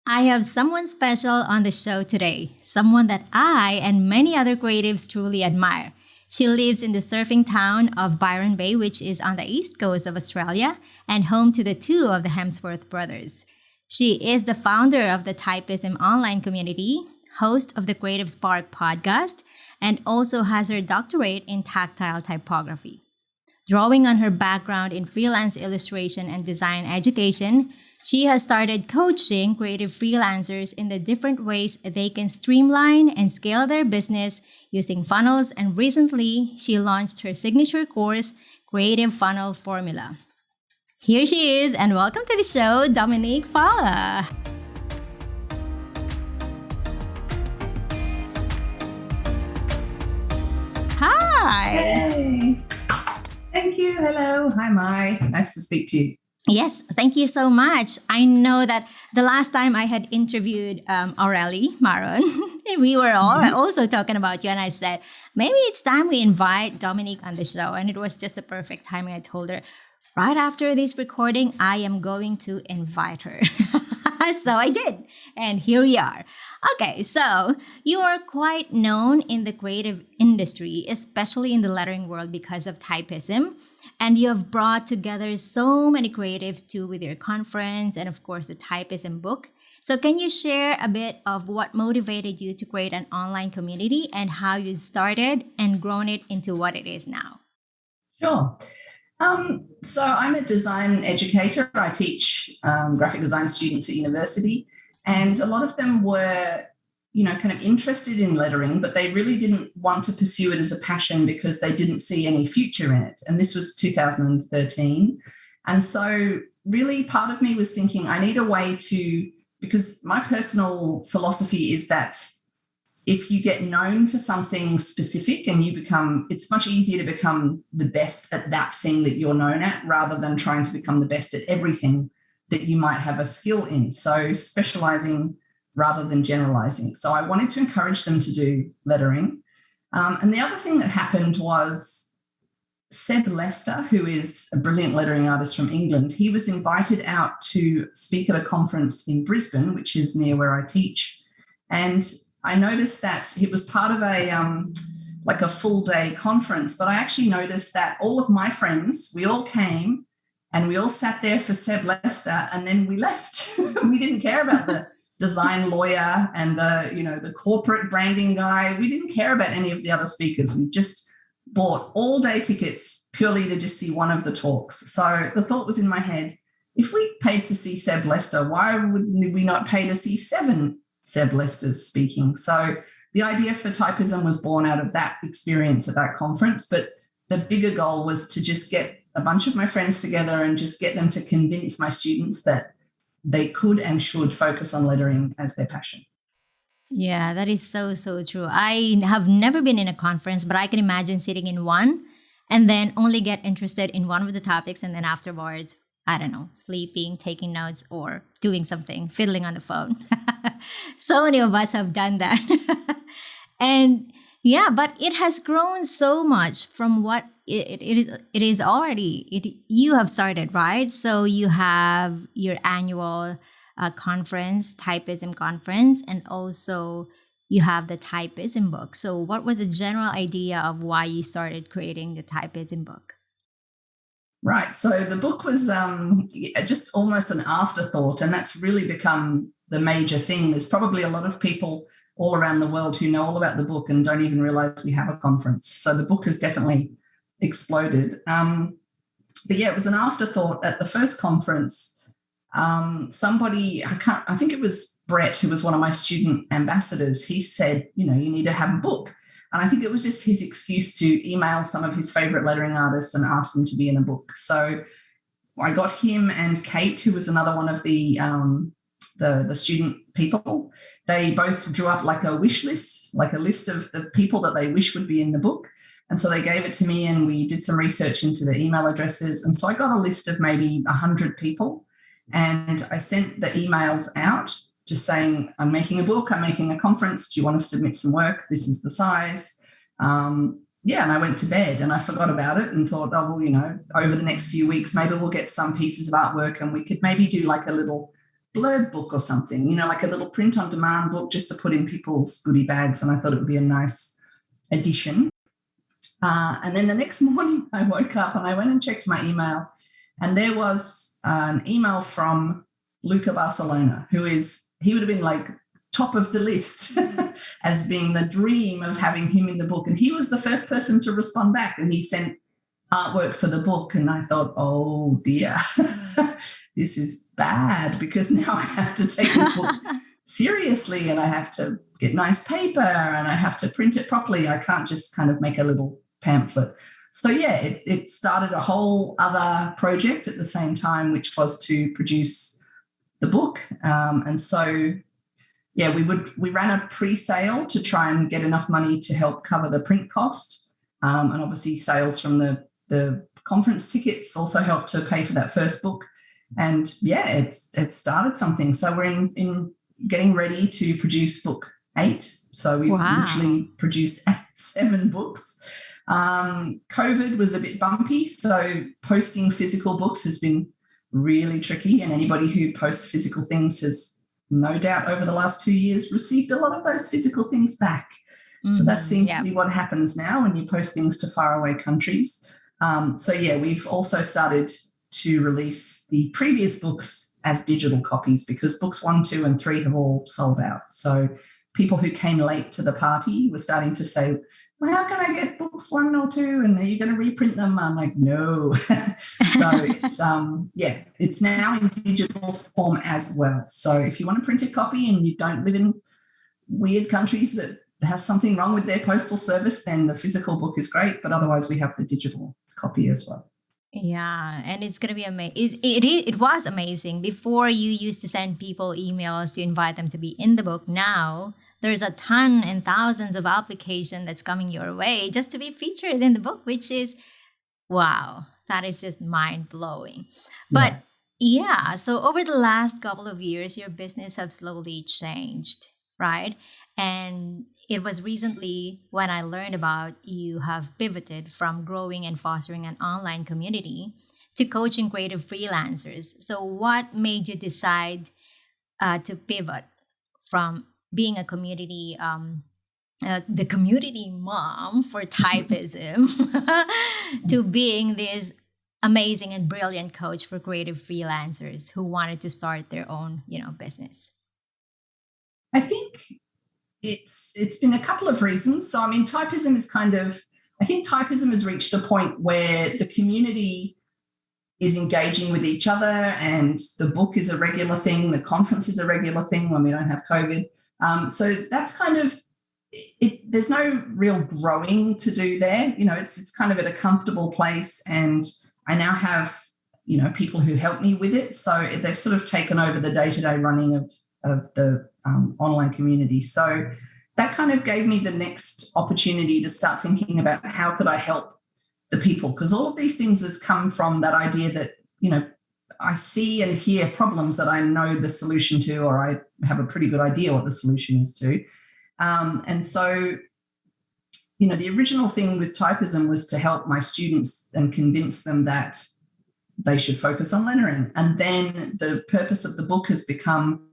I have someone special on the show today, someone that I and many other creatives truly admire. She lives in the surfing town of Byron Bay, which is on the east coast of Australia and home to the two of the Hemsworth brothers. She is the founder of the Typism online community, host of the Creative Spark podcast, and also has her doctorate in tactile typography. Drawing on her background in freelance illustration and design education, she has started coaching creative freelancers in the different ways they can streamline and scale their business using funnels, and recently she launched her signature course, Creative Funnel Formula. Here she is, and welcome to the show, Dominique Falla. Hi. Hey. Thank you. Hello. Hi, Mai. Nice to speak to you. Yes, thank you so much. I know that the last time I had interviewed Aurelie Maron, we were all also talking about you, and I said, maybe it's time we invite Dominique on the show. And it was just the perfect timing. I told her, right after this recording, I am going to invite her. So I did. And here we are. Okay, so you are quite known in the creative industry, especially in the lettering world because of typism. And you have brought together so many creatives too with your conference and, of course, the Typism Book. So can you share a bit of what motivated you to create an online community and how you started and grown it into what it is now? Sure. So I'm a design educator. I teach graphic design students at university, and a lot of them were, kind of interested in lettering, but they really didn't want to pursue it as a passion because they didn't see any future in it. And this was 2013. And so really part of me was thinking I need a way to, because my personal philosophy is that if you get known for something specific and it's much easier to become the best at that thing that you're known at rather than trying to become the best at everything that you might have a skill in. So specializing rather than generalizing. So I wanted to encourage them to do lettering. And the other thing that happened was Seb Lester, who is a brilliant lettering artist from England, he was invited out to speak at a conference in Brisbane, which is near where I teach. And I noticed that it was part of a full day conference, but I actually noticed that all of my friends, we all came and we all sat there for Seb Lester, and then we left. We didn't care about the design lawyer and the corporate branding guy. We didn't care about any of the other speakers. We just bought all day tickets purely to just see one of the talks. So the thought was in my head, if we paid to see Seb Lester, why would we not pay to see 7 Seb Lesters speaking? So the idea for Typism was born out of that experience at that conference. But the bigger goal was to just get a bunch of my friends together and just get them to convince my students that they could and should focus on lettering as their passion. Yeah, that is so, so true. I have never been in a conference, but I can imagine sitting in one and then only get interested in one of the topics. And then afterwards, I don't know, sleeping, taking notes, or doing something, fiddling on the phone. So many of us have done that. And yeah, but it has grown so much from what it is already. You have started, right? So you have your annual conference, Typism conference, and also you have the Typism book. So what was the general idea of why you started creating the Typism book? Right. So the book was just almost an afterthought, and that's really become the major thing. There's probably a lot of people all around the world who know all about the book and don't even realize we have a conference. So the book has definitely exploded. But yeah, it was an afterthought at the first conference. Somebody, I think it was Brett, who was one of my student ambassadors, he said, you need to have a book. And I think it was just his excuse to email some of his favorite lettering artists and ask them to be in a book. So I got him and Kate, who was another one of the student people. They both drew up like a wish list, like a list of the people that they wish would be in the book. And so they gave it to me and we did some research into the email addresses. And so I got a list of maybe 100 people, and I sent the emails out just saying, I'm making a book, I'm making a conference. Do you want to submit some work? This is the size. And I went to bed and I forgot about it and thought, over the next few weeks, maybe we'll get some pieces of artwork and we could maybe do like a little blurb book or something, like a little print on demand book just to put in people's goodie bags. And I thought it would be a nice addition. And then the next morning I woke up and I went and checked my email, and there was an email from Luca Barcelona, he would have been like top of the list as being the dream of having him in the book. And he was the first person to respond back, and he sent artwork for the book. And I thought, oh dear, this is bad, because now I have to take this book seriously, and I have to get nice paper, and I have to print it properly. I can't just kind of make a little pamphlet. So yeah, it started a whole other project at the same time, which was to produce the book. And so yeah, we ran a pre-sale to try and get enough money to help cover the print cost. And obviously sales from the conference tickets also helped to pay for that first book. And yeah, it started something. So we're in getting ready to produce book 8. So we've literally produced 7 books. COVID was a bit bumpy, so posting physical books has been really tricky. And anybody who posts physical things has no doubt over the last 2 years received a lot of those physical things back. So that seems to be what happens now when you post things to faraway countries. So yeah, we've also started to release the previous books as digital copies, because books 1, 2, and 3 have all sold out. So people who came late to the party were starting to say, well, how can I get books 1 or 2? And are you going to reprint them? I'm like, no. So it's now in digital form as well. So if you want to print a copy and you don't live in weird countries that has something wrong with their postal service, then the physical book is great. But otherwise, we have the digital copy as well. Yeah, and it's going to be amazing. It was amazing. Before, you used to send people emails to invite them to be in the book. Now there's a ton and thousands of applications that's coming your way just to be featured in the book, which is, wow, that is just mind-blowing. But yeah, so over the last couple of years, your business have slowly changed, right? And it was recently when I learned about you have pivoted from growing and fostering an online community to coaching creative freelancers. So what made you decide to pivot from being a community, the community mom for typism to being this amazing and brilliant coach for creative freelancers who wanted to start their own, business? I think it's been a couple of reasons. So, I mean, typism is I think typism has reached a point where the community is engaging with each other, and the book is a regular thing. The conference is a regular thing when we don't have COVID. So that's kind of it. There's no real growing to do there. It's kind of at a comfortable place, and I now have, people who help me with it. So they've sort of taken over the day-to-day running of the online community. So that kind of gave me the next opportunity to start thinking about how could I help the people, because all of these things has come from that idea that, I see and hear problems that I know the solution to, or I have a pretty good idea what the solution is to. And so, the original thing with typism was to help my students and convince them that they should focus on lettering. And then the purpose of the book has become,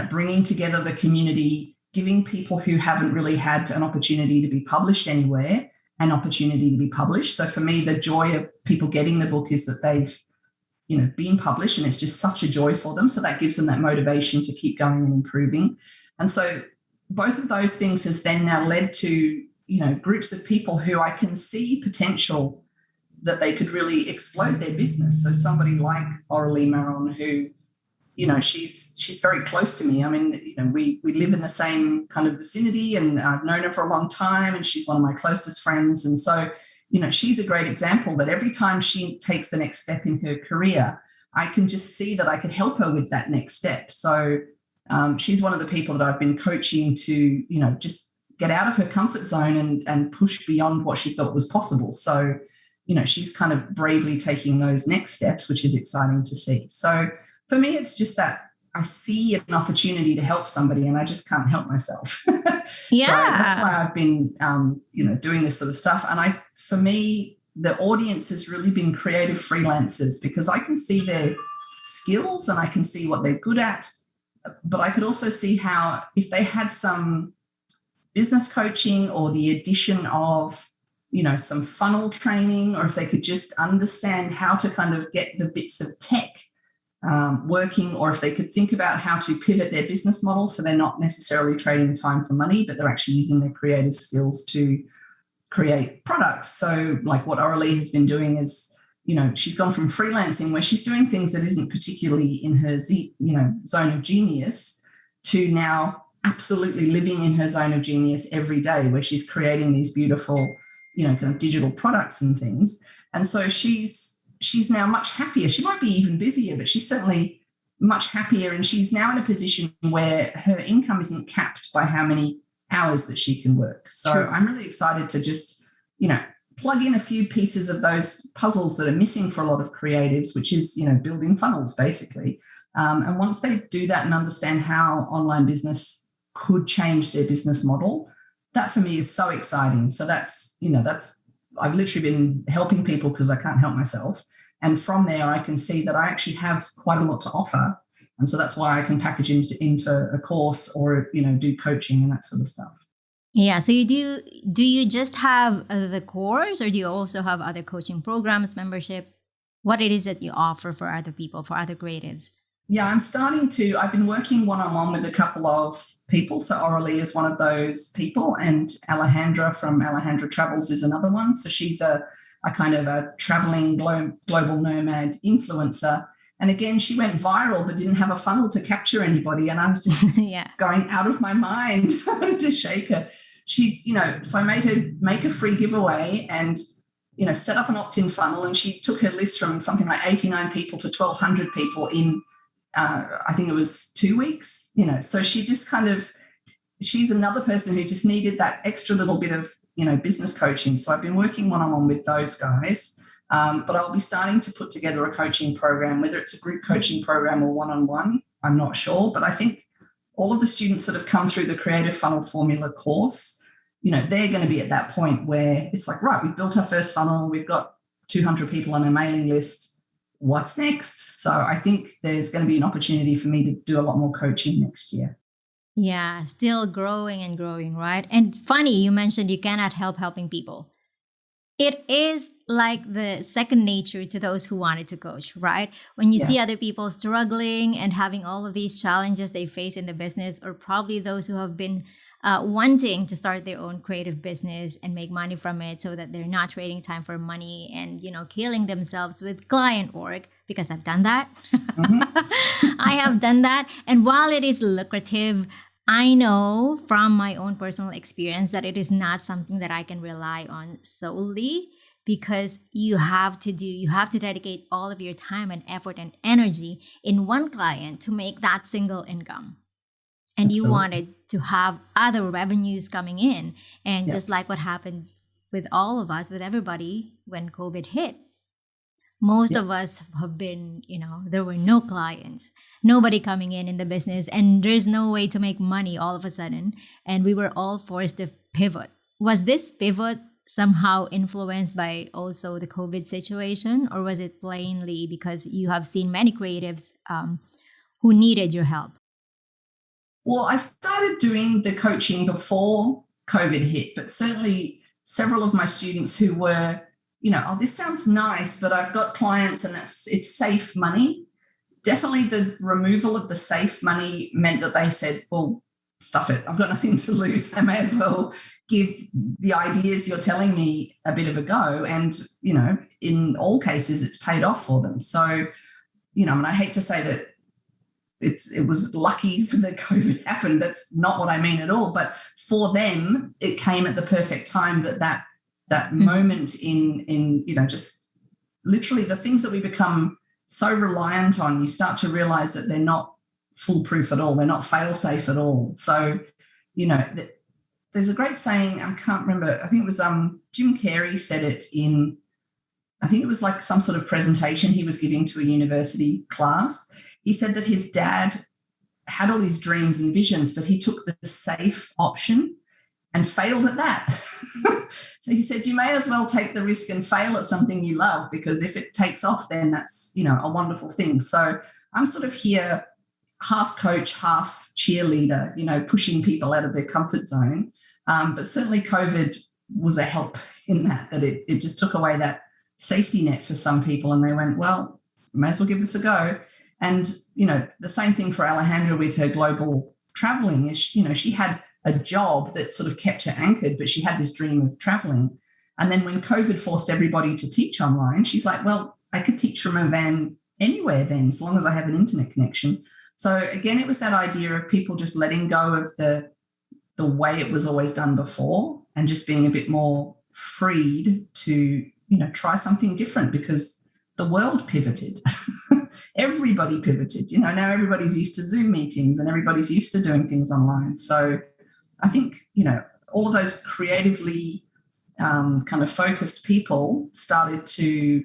bringing together the community, giving people who haven't really had an opportunity to be published anywhere an opportunity to be published. So for me, the joy of people getting the book is that they've, been published, and it's just such a joy for them. So that gives them that motivation to keep going and improving. And so both of those things has then now led to, groups of people who I can see potential that they could really explode their business. So somebody like Aurélie Maron, who, she's very close to me. I mean, we live in the same kind of vicinity, and I've known her for a long time, and she's one of my closest friends. And so, she's a great example that every time she takes the next step in her career, I can just see that I could help her with that next step. So she's one of the people that I've been coaching to, just get out of her comfort zone and push beyond what she felt was possible. So, she's kind of bravely taking those next steps, which is exciting to see. So for me, it's just that I see an opportunity to help somebody and I just can't help myself. Yeah. So that's why I've been, doing this sort of stuff. And for me, the audience has really been creative freelancers, because I can see skills and I can see what they're good at. But I could also see how if they had some business coaching or the addition of, some funnel training, or if they could just understand how to kind of get the bits of tech working, or if they could think about how to pivot their business model so they're not necessarily trading time for money, but they're actually using their creative skills to create products. So like what Aurelie has been doing is, she's gone from freelancing where she's doing things that isn't particularly in her, zone of genius, to now absolutely living in her zone of genius every day, where she's creating these beautiful, kind of digital products and things. And so she's now much happier. She might be even busier, but she's certainly much happier. And she's now in a position where her income isn't capped by how many hours that she can work. So True. I'm really excited to just, plug in a few pieces of those puzzles that are missing for a lot of creatives, which is, building funnels basically. And once they do that and understand how online business could change their business model, that for me is so exciting. So that's I've literally been helping people because I can't help myself. And from there, I can see that I actually have quite a lot to offer. And so that's why I can package into a course or, do coaching and that sort of stuff. Yeah. So do you just have the course, or do you also have other coaching programs, membership? What it is that you offer for other people, for other creatives? Yeah, I've been working one-on-one with a couple of people. So Aurelie is one of those people, and Alejandra from Alejandra Travels is another one. So she's a kind of a traveling global nomad influencer. And again, she went viral but didn't have a funnel to capture anybody. And I was just going out of my mind to shake her. So I made her make a free giveaway and, set up an opt-in funnel. And she took her list from something like 89 people to 1,200 people in, I think it was 2 weeks, So she just she's another person who just needed that extra little bit of, business coaching. So I've been working one-on-one with those guys. But I'll be starting to put together a coaching program, whether it's a group coaching program or one-on-one, I'm not sure. But I think all of the students that have come through the Creative Funnel Formula course, they're going to be at that point where it's like, right, we've built our first funnel, we've got 200 people on a mailing list. What's next? So I think there's going to be an opportunity for me to do a lot more coaching next year. Yeah, still growing and growing, right? And funny, you mentioned you cannot help helping people. It is like the second nature to those who wanted to coach, right? When you see other people struggling and having all of these challenges they face in the business, or probably those who have been wanting to start their own creative business and make money from it so that they're not trading time for money and, killing themselves with client work, because I've done that. Mm-hmm. I have done that. And while it is lucrative, I know from my own personal experience that it is not something that I can rely on solely, because you have to dedicate all of your time and effort and energy in one client to make that single income. And Absolutely. You wanted to have other revenues coming in. And just like what happened with all of us, with everybody when COVID hit, most of us have been, there were no clients, nobody coming in the business, and there's no way to make money all of a sudden. And we were all forced to pivot. Was this pivot somehow influenced by also the COVID situation, or was it plainly because you have seen many creatives who needed your help? Well, I started doing the coaching before COVID hit, but certainly several of my students who were, this sounds nice, but I've got clients and it's safe money. Definitely the removal of the safe money meant that they said, well, stuff it. I've got nothing to lose. I may as well give the ideas you're telling me a bit of a go. And, in all cases, it's paid off for them. So, and I hate to say that it was lucky for the COVID happened. That's not what I mean at all. But for them, it came at the perfect time that moment in just literally the things that we become so reliant on, you start to realize that they're not foolproof at all. They're not fail-safe at all. So, there's a great saying, I can't remember, I think it was Jim Carrey said it in, I think it was like some sort of presentation he was giving to a university class. He said that his dad had all these dreams and visions, but he took the safe option and failed at that. So he said, you may as well take the risk and fail at something you love, because if it takes off, then that's, a wonderful thing. So I'm sort of here, half coach, half cheerleader, pushing people out of their comfort zone. But certainly COVID was a help in that it just took away that safety net for some people, and they went, well, may as well give this a go. And, the same thing for Alejandra with her global traveling is, she had a job that sort of kept her anchored, but she had this dream of traveling. And then when COVID forced everybody to teach online, she's like, well, I could teach from a van anywhere then, as long as I have an internet connection. So again, it was that idea of people just letting go of the way it was always done before and just being a bit more freed to, try something different, because the world pivoted. Everybody pivoted. Now everybody's used to Zoom meetings and everybody's used to doing things online. So I think, all of those creatively kind of focused people started to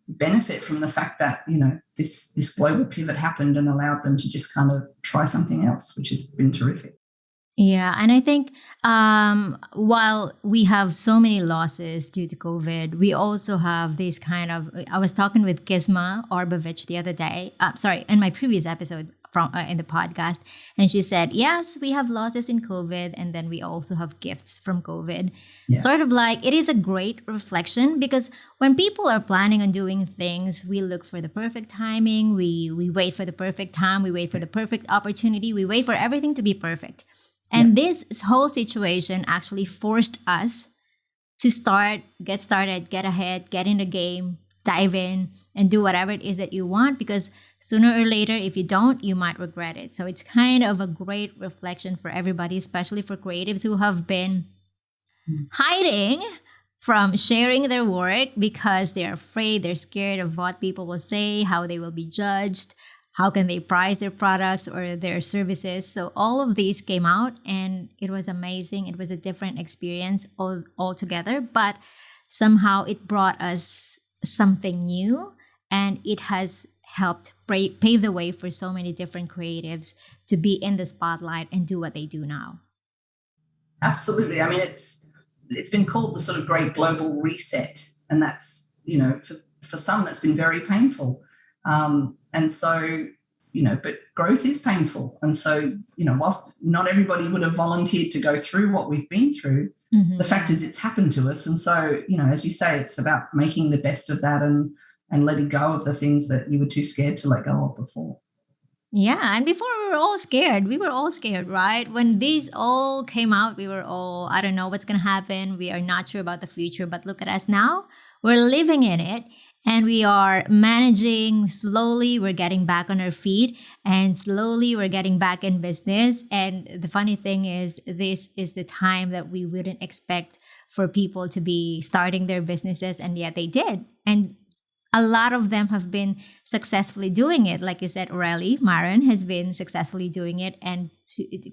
benefit from the fact that, this global pivot happened and allowed them to just kind of try something else, which has been terrific. Yeah. And I think while we have so many losses due to COVID, we also have this kind of, I was talking with Gizma Orbovich the other day, in my previous episode from in the podcast. And she said, yes, we have losses in COVID. And then we also have gifts from COVID. Yeah. Sort of like it is a great reflection, because when people are planning on doing things, we look for the perfect timing. We wait for the perfect time. We wait for the perfect opportunity. We wait for everything to be perfect. And this whole situation actually forced us to get started, get ahead, get in the game, dive in, and do whatever it is that you want, because sooner or later, if you don't, you might regret it. So it's kind of a great reflection for everybody, especially for creatives who have been hiding from sharing their work because they're afraid, they're scared of what people will say, how they will be judged, how can they price their products or their services. So all of these came out and it was amazing. It was a different experience altogether, but somehow it brought us something new, and it has helped pave the way for so many different creatives to be in the spotlight and do what they do now. Absolutely. I mean, it's been called the sort of great global reset, and that's, for some that's been very painful. And so, but growth is painful. And so, whilst not everybody would have volunteered to go through what we've been through, the fact is it's happened to us. And so, as you say, it's about making the best of that and letting go of the things that you were too scared to let go of before. Yeah. And before we were all scared, right? When these all came out, we were all, I don't know what's going to happen. We are not sure about the future, but look at us now. We're living in it. And we are managing slowly. We're getting back on our feet, and slowly we're getting back in business. And the funny thing is, this is the time that we wouldn't expect for people to be starting their businesses, and yet they did. And a lot of them have been successfully doing it. Like you said, Aurelie Marin has been successfully doing it. And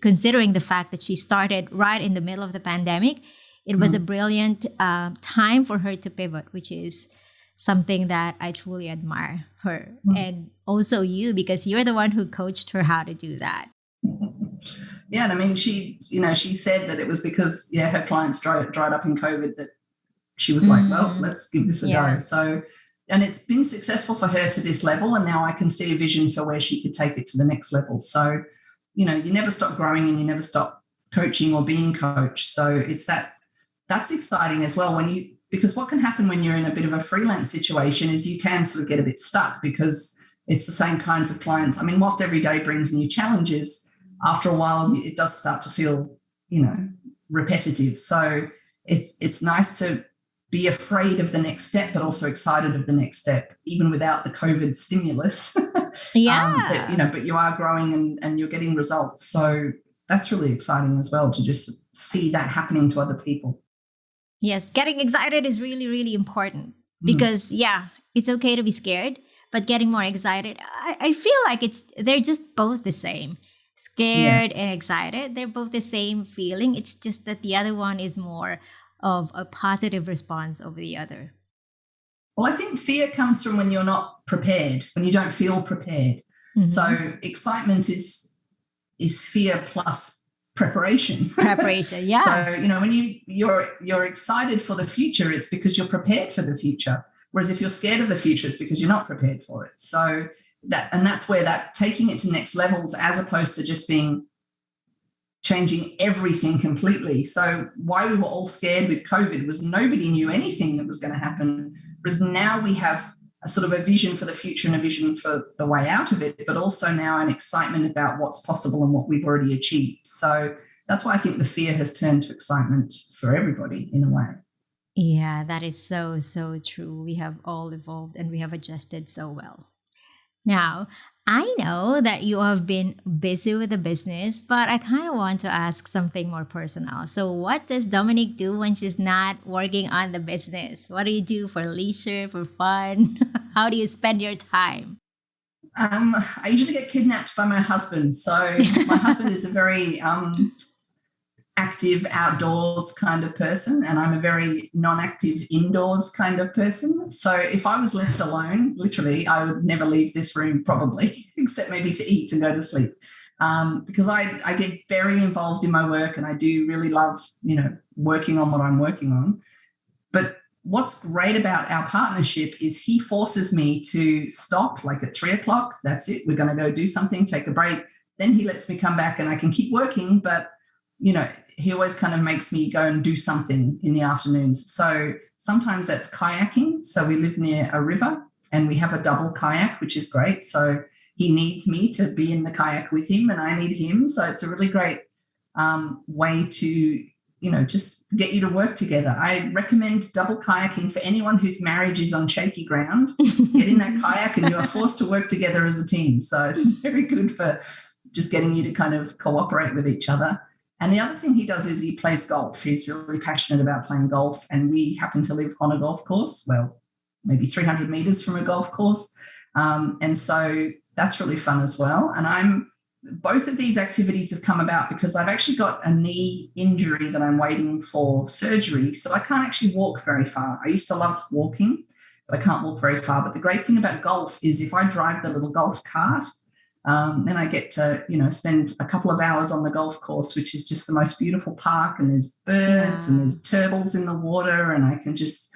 considering the fact that she started right in the middle of the pandemic, it was a brilliant time for her to pivot, which is something that I truly admire her. And also you, because you're the one who coached her how to do that. Yeah. And I mean, she said that it was because, her clients dried up in COVID, that she was like, well, let's give this a go. So, and it's been successful for her to this level. And now I can see a vision for where she could take it to the next level. So, you never stop growing and you never stop coaching or being coached. So it's that's exciting as well because what can happen when you're in a bit of a freelance situation is you can sort of get a bit stuck, because it's the same kinds of clients. I mean, whilst every day brings new challenges, after a while it does start to feel, repetitive. So it's nice to be afraid of the next step, but also excited of the next step, even without the COVID stimulus. Yeah. But you are growing and you're getting results. So that's really exciting as well, to just see that happening to other people. Yes, getting excited is really, really important, because, it's okay to be scared, but getting more excited, I feel like they're just both the same. Scared and excited, they're both the same feeling. It's just that the other one is more of a positive response over the other. Well, I think fear comes from when you're not prepared, when you don't feel prepared. So excitement is fear plus preparation. Preparation, yeah. So, you know, when you're excited for the future, it's because you're prepared for the future. Whereas if you're scared of the future, it's because you're not prepared for it. So that's where that taking it to next levels, as opposed to just changing everything completely. So why we were all scared with COVID was nobody knew anything that was going to happen. Whereas now we have a sort of a vision for the future and a vision for the way out of it, but also now an excitement about what's possible and what we've already achieved. So that's why I think the fear has turned to excitement for everybody in a way. Yeah, that is so, so true. We have all evolved and we have adjusted so well. Now, I know that you have been busy with the business, but I kind of want to ask something more personal. So what does Dominique do when she's not working on the business? What do you do for leisure, for fun? How do you spend your time? I usually get kidnapped by my husband. So my husband is a very active outdoors kind of person, and I'm a very non-active indoors kind of person. So if I was left alone, literally, I would never leave this room probably, except maybe to eat and go to sleep, because I get very involved in my work, and I do really love, you know, working on what I'm working on. But what's great about our partnership is he forces me to stop, like at 3:00. That's it. We're going to go do something, take a break. Then he lets me come back and I can keep working, but you know, he always kind of makes me go and do something in the afternoons. So sometimes that's kayaking. So we live near a river and we have a double kayak, which is great. So he needs me to be in the kayak with him and I need him. So it's a really great way to, you know, just get you to work together. I recommend double kayaking for anyone whose marriage is on shaky ground. Get in that kayak and you are forced to work together as a team. So it's very good for just getting you to kind of cooperate with each other. And the other thing he does is he plays golf. He's really passionate about playing golf, and we happen to live on a golf course, well, maybe 300 meters from a golf course. And so that's really fun as well. And both of these activities have come about because I've actually got a knee injury that I'm waiting for surgery. So I can't actually walk very far. I used to love walking, but I can't walk very far. But the great thing about golf is if I drive the little golf cart, then I get to, you know, spend a couple of hours on the golf course, which is just the most beautiful park, and there's birds and there's turtles in the water, and I can just,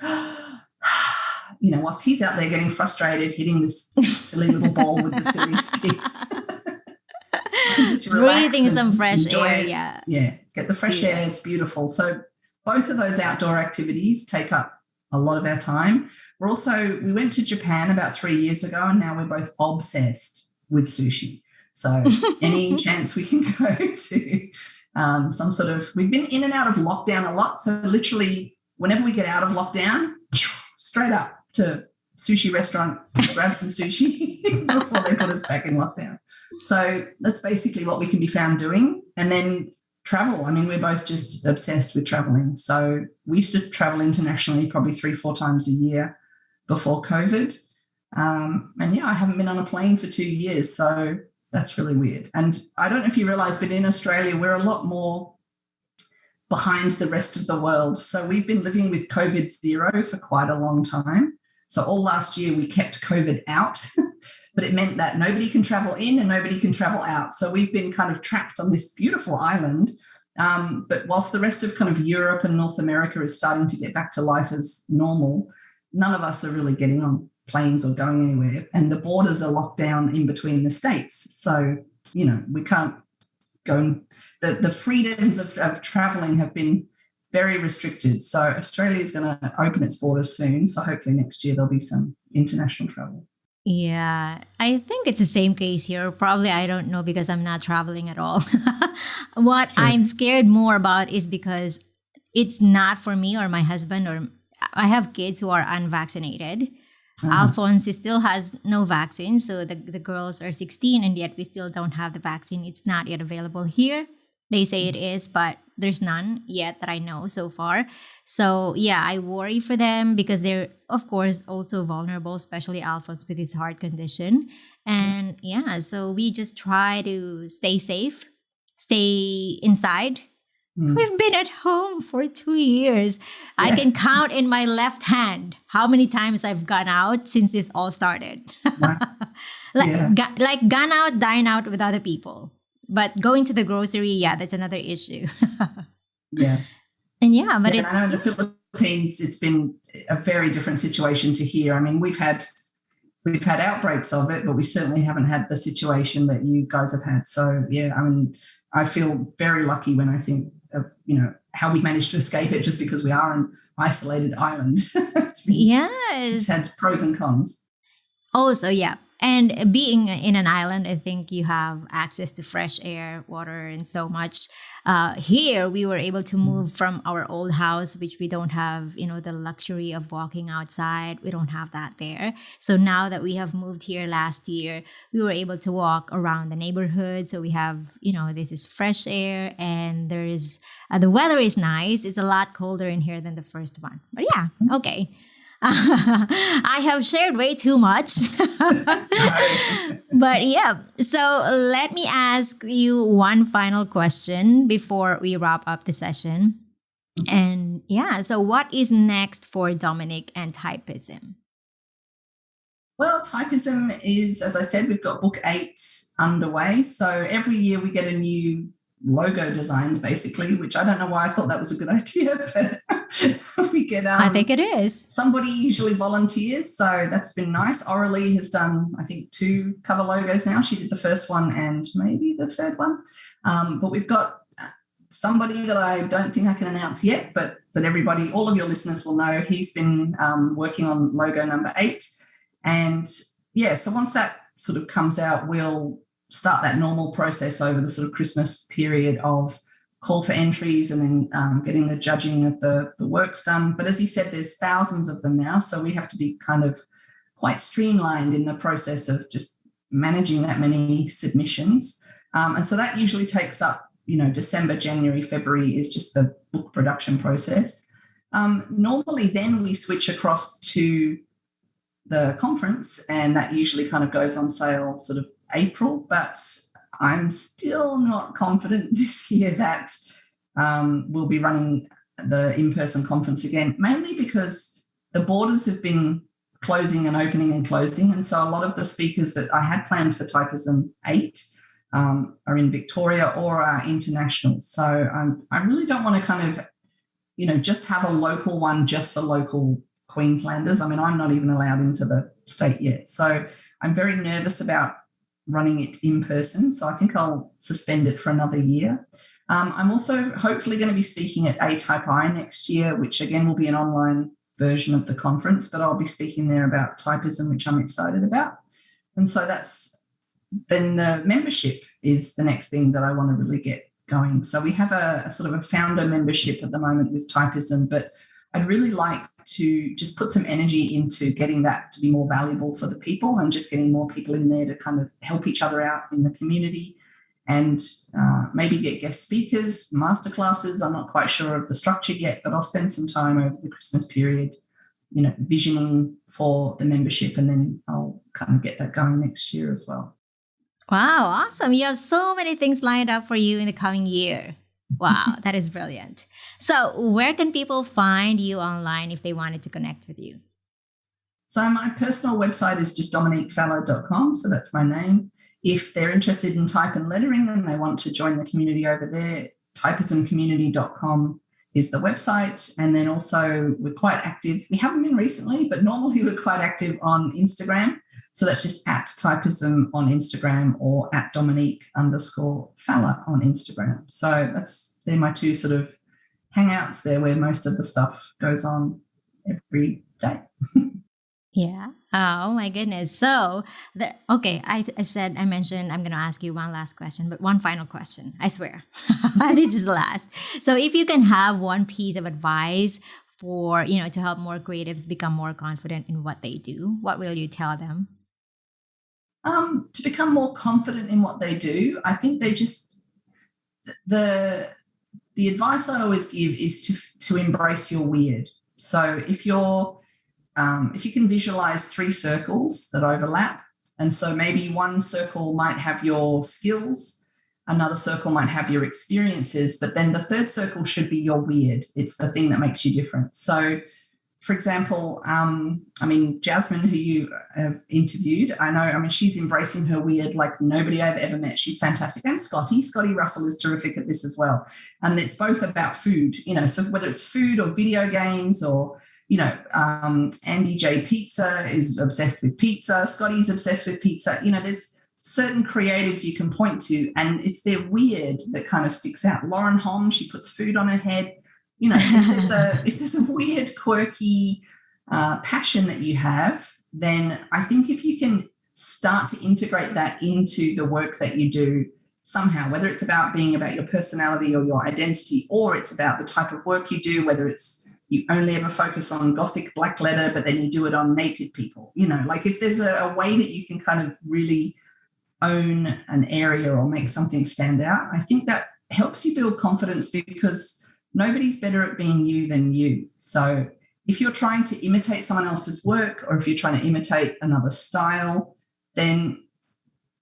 you know, whilst he's out there getting frustrated, hitting this silly little ball with the silly sticks. Breathing some fresh air, Yeah, get the fresh air. It's beautiful. So both of those outdoor activities take up a lot of our time. We went to Japan about 3 years ago, and now we're both obsessed with sushi. So any chance we can go to we've been in and out of lockdown a lot. So literally whenever we get out of lockdown, straight up to sushi restaurant, grab some sushi before they put us back in lockdown. So that's basically what we can be found doing. And then travel. I mean, we're both just obsessed with traveling. So we used to travel internationally probably 3-4 times a year before COVID. And yeah, I haven't been on a plane for 2 years, so that's really weird. And I don't know if you realise, but in Australia, we're a lot more behind the rest of the world. So we've been living with COVID zero for quite a long time. So all last year we kept COVID out, but it meant that nobody can travel in and nobody can travel out. So we've been kind of trapped on this beautiful island. But whilst the rest of kind of Europe and North America is starting to get back to life as normal, none of us are really getting on planes or going anywhere, and the borders are locked down in between the states. So, you know, we can't go. The freedoms of traveling have been very restricted. So Australia is going to open its borders soon. So hopefully next year there'll be some international travel. Yeah, I think it's the same case here. Probably, I don't know because I'm not traveling at all. What Sure. I'm scared more about is because it's not for me or my husband, or I have kids who are unvaccinated. Alphonse still has no vaccine. So the girls are 16 and yet we still don't have the vaccine. It's not yet available here. They say it is, but there's none yet that I know so far. So yeah, I worry for them because they're, of course, also vulnerable, especially Alphonse with his heart condition. And yeah, so we just try to stay safe, stay inside. We've been at home for 2 years. Yeah. I can count in my left hand how many times I've gone out since this all started. Gone out, dine out with other people. But going to the grocery, yeah, that's another issue. Yeah. And yeah, but I know in the Philippines, it's been a very different situation to here. I mean, we've had outbreaks of it, but we certainly haven't had the situation that you guys have had. So yeah, I mean, I feel very lucky when I think of, how we managed to escape it just because we are an isolated island. It's had pros and cons. Also, yeah. And being in an island, I think you have access to fresh air, water, and so much. Here, we were able to move from our old house, which we don't have, the luxury of walking outside. We don't have that there. So now that we have moved here last year, we were able to walk around the neighborhood. So we have, this is fresh air, and there's the weather is nice. It's a lot colder in here than the first one. But yeah, okay. I have shared way too much. But yeah, so let me ask you one final question before we wrap up the session. And yeah, so what is next for Dominique and Typism? Well, Typism is, as I said, we've got book 8 underway. So every year we get a new logo designed, basically, which I don't know why I thought that was a good idea, but we get I think it is. Somebody usually volunteers, so that's been nice. Aurelie has done, I think, 2 cover logos now. She did the first one and maybe the third one, but we've got somebody that I don't think I can announce yet, but that everybody, all of your listeners will know. He's been working on logo number 8, and yeah, so once that sort of comes out, we'll start that normal process over the sort of Christmas period of call for entries and then getting the judging of the works done. But as you said, there's thousands of them now, so we have to be kind of quite streamlined in the process of just managing that many submissions. And so that usually takes up, December, January, February is just the book production process. Normally then we switch across to the conference, and that usually kind of goes on sale sort of April, but I'm still not confident this year that we'll be running the in-person conference again, mainly because the borders have been closing and opening and closing, and so a lot of the speakers that I had planned for Typism 8 are in Victoria or are international. So I really don't want to kind of, just have a local one just for local Queenslanders. I mean, I'm not even allowed into the state yet, so I'm very nervous about running it in person, so I think I'll suspend it for another year. I'm also hopefully going to be speaking at A-Type I next year, which again will be an online version of the conference, but I'll be speaking there about typism, which I'm excited about. And so then the membership is the next thing that I want to really get going. So we have a sort of a founder membership at the moment with Typism, but I'd really like to just put some energy into getting that to be more valuable for the people and just getting more people in there to kind of help each other out in the community and maybe get guest speakers, masterclasses. I'm not quite sure of the structure yet, but I'll spend some time over the Christmas period, visioning for the membership, and then I'll kind of get that going next year as well. Wow, awesome. You have so many things lined up for you in the coming year. Wow, that is brilliant. So where can people find you online if they wanted to connect with you? So my personal website is just dominiquefalla.com. So that's my name. If they're interested in type and lettering and they want to join the community over there, typismcommunity.com is the website. And then also we're quite active. We haven't been recently, but normally we're quite active on Instagram. So that's just at Typism on Instagram or at Dominique_Falla on Instagram. So they're my 2 sort of hangouts there where most of the stuff goes on every day. Yeah. Oh my goodness. So, I mentioned I'm going to ask you one last question, but one final question. I swear. This is the last. So if you can have one piece of advice for, to help more creatives become more confident in what they do, what will you tell them? To become more confident in what they do, I think they just, the advice I always give is to embrace your weird. So if you can visualize 3 circles that overlap, and so maybe one circle might have your skills, another circle might have your experiences, but then the third circle should be your weird. It's the thing that makes you different. So for example, Jasmine, who you have interviewed, she's embracing her weird like nobody I've ever met. She's fantastic. And Scotty Russell is terrific at this as well. And it's both about food, so whether it's food or video games or, Andy J. Pizza is obsessed with pizza. Scotty's obsessed with pizza. There's certain creatives you can point to, and it's their weird that kind of sticks out. Lauren Hom, she puts food on her head. If there's a weird, quirky passion that you have, then I think if you can start to integrate that into the work that you do somehow, whether it's about being about your personality or your identity, or it's about the type of work you do, whether it's you only ever focus on Gothic black letter, but then you do it on naked people, like if there's a way that you can kind of really own an area or make something stand out, I think that helps you build confidence, because nobody's better at being you than you. So if you're trying to imitate someone else's work, or if you're trying to imitate another style, then,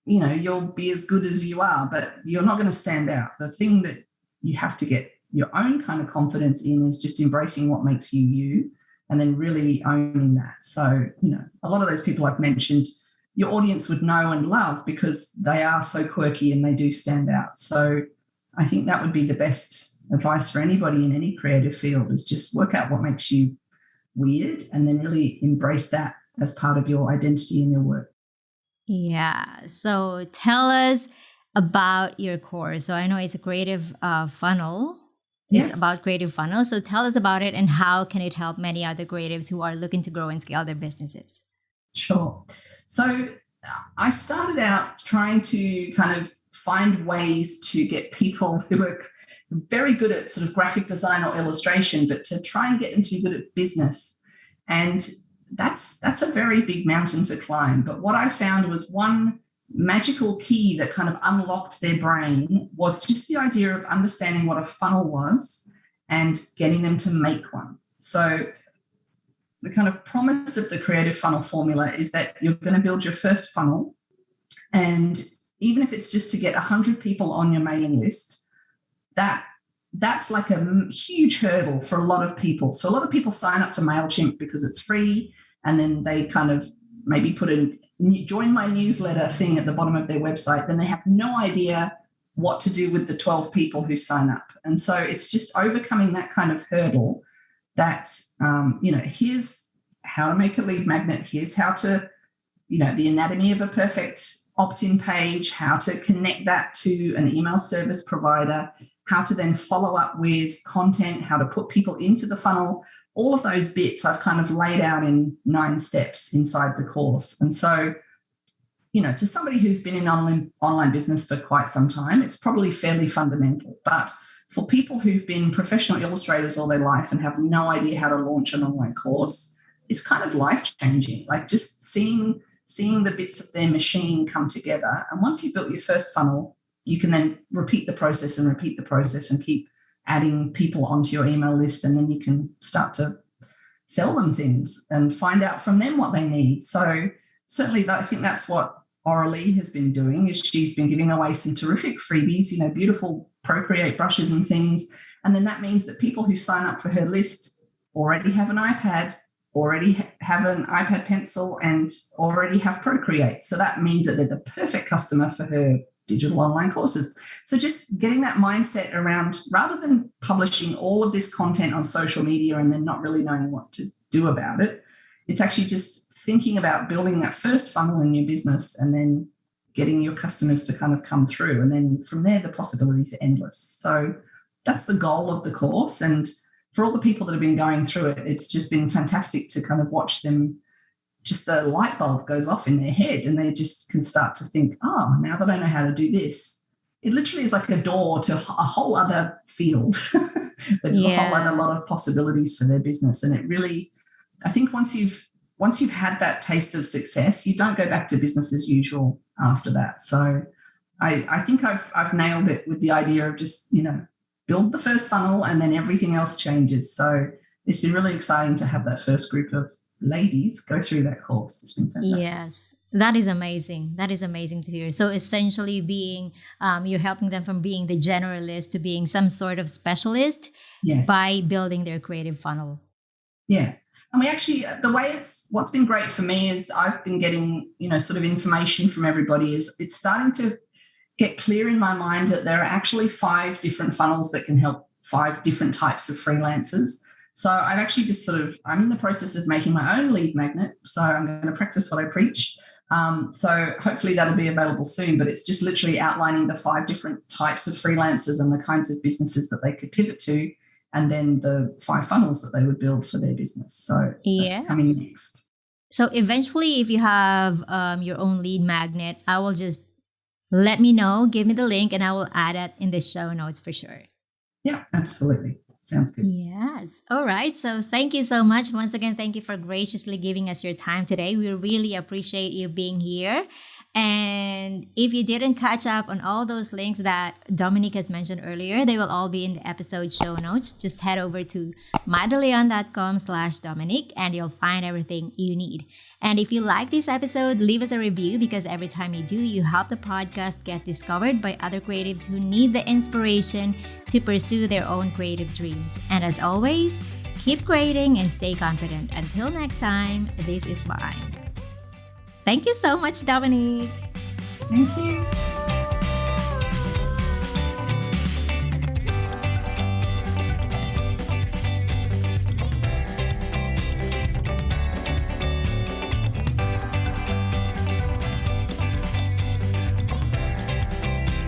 you'll be as good as you are, but you're not going to stand out. The thing that you have to get your own kind of confidence in is just embracing what makes you you, and then really owning that. So, a lot of those people I've mentioned, your audience would know and love because they are so quirky and they do stand out. So I think that would be the best advice for anybody in any creative field, is just work out what makes you weird and then really embrace that as part of your identity in your work. Yeah. So tell us about your course. So I know it's a creative funnel. Yes. It's about creative funnel. So tell us about it, and how can it help many other creatives who are looking to grow and scale their businesses? Sure. So I started out trying to kind of find ways to get people who are very good at sort of graphic design or illustration, but to try and get them to be good at business. And that's a very big mountain to climb. But what I found was one magical key that kind of unlocked their brain was just the idea of understanding what a funnel was and getting them to make one. So the kind of promise of the creative funnel formula is that you're going to build your first funnel, and even if it's just to get 100 people on your mailing list, that's like a huge hurdle for a lot of people. So a lot of people sign up to MailChimp because it's free, and then they kind of maybe put a join my newsletter thing at the bottom of their website. Then they have no idea what to do with the 12 people who sign up. And so it's just overcoming that kind of hurdle that, here's how to make a lead magnet. Here's how to, the anatomy of a perfect opt-in page, how to connect that to an email service provider, how to then follow up with content, how to put people into the funnel. All of those bits I've kind of laid out in 9 steps inside the course. And so, to somebody who's been in online business for quite some time, it's probably fairly fundamental. But for people who've been professional illustrators all their life and have no idea how to launch an online course, it's kind of life-changing, like just seeing the bits of their machine come together. And once you've built your first funnel, you can then repeat the process and keep adding people onto your email list, and then you can start to sell them things and find out from them what they need. So certainly I think that's what Aurelie has been doing, is she's been giving away some terrific freebies, beautiful Procreate brushes and things. And then that means that people who sign up for her list already have an iPad, already have an iPad pencil, and already have Procreate. So that means that they're the perfect customer for her digital online courses. So just getting that mindset around, rather than publishing all of this content on social media and then not really knowing what to do about it, it's actually just thinking about building that first funnel in your business and then getting your customers to kind of come through. And then from there, the possibilities are endless. So that's the goal of the course. And for all the people that have been going through it, it's just been fantastic to kind of watch them. Just the light bulb goes off in their head, and they just can start to think, now that I know how to do this, it literally is like a door to a whole other field. There's a whole other lot of possibilities for their business. And it really, I think once you've had that taste of success, you don't go back to business as usual after that. So I think I've nailed it with the idea of just, build the first funnel and then everything else changes. So it's been really exciting to have that first group of ladies go through that course. It's been fantastic. Yes, that is amazing. That is amazing to hear. So essentially being, you're helping them from being the generalist to being some sort of specialist. Yes. By building their creative funnel. Yeah. And we actually, what's been great for me is I've been getting, sort of information from everybody. Is it's starting to get clear in my mind that there are actually 5 different funnels that can help 5 different types of freelancers. So I've actually I'm in the process of making my own lead magnet. So I'm going to practice what I preach. So hopefully that'll be available soon, but it's just literally outlining the 5 different types of freelancers and the kinds of businesses that they could pivot to, and then the 5 funnels that they would build for their business. So that's coming next. So eventually, if you have your own lead magnet, I will just let me know, give me the link, and I will add it in the show notes for sure. Yeah, absolutely. Sounds good. Yes. All right. So thank you so much. Once again, thank you for graciously giving us your time today. We really appreciate you being here. And if you didn't catch up on all those links that Dominique has mentioned earlier, they will all be in the episode show notes. Just head over to madeleon.com/Dominique and you'll find everything you need. And if you like this episode, leave us a review, because every time you do, you help the podcast get discovered by other creatives who need the inspiration to pursue their own creative dreams. And as always, keep creating and stay confident. Until next time, this is mine. Thank you so much, Dominique. Thank you.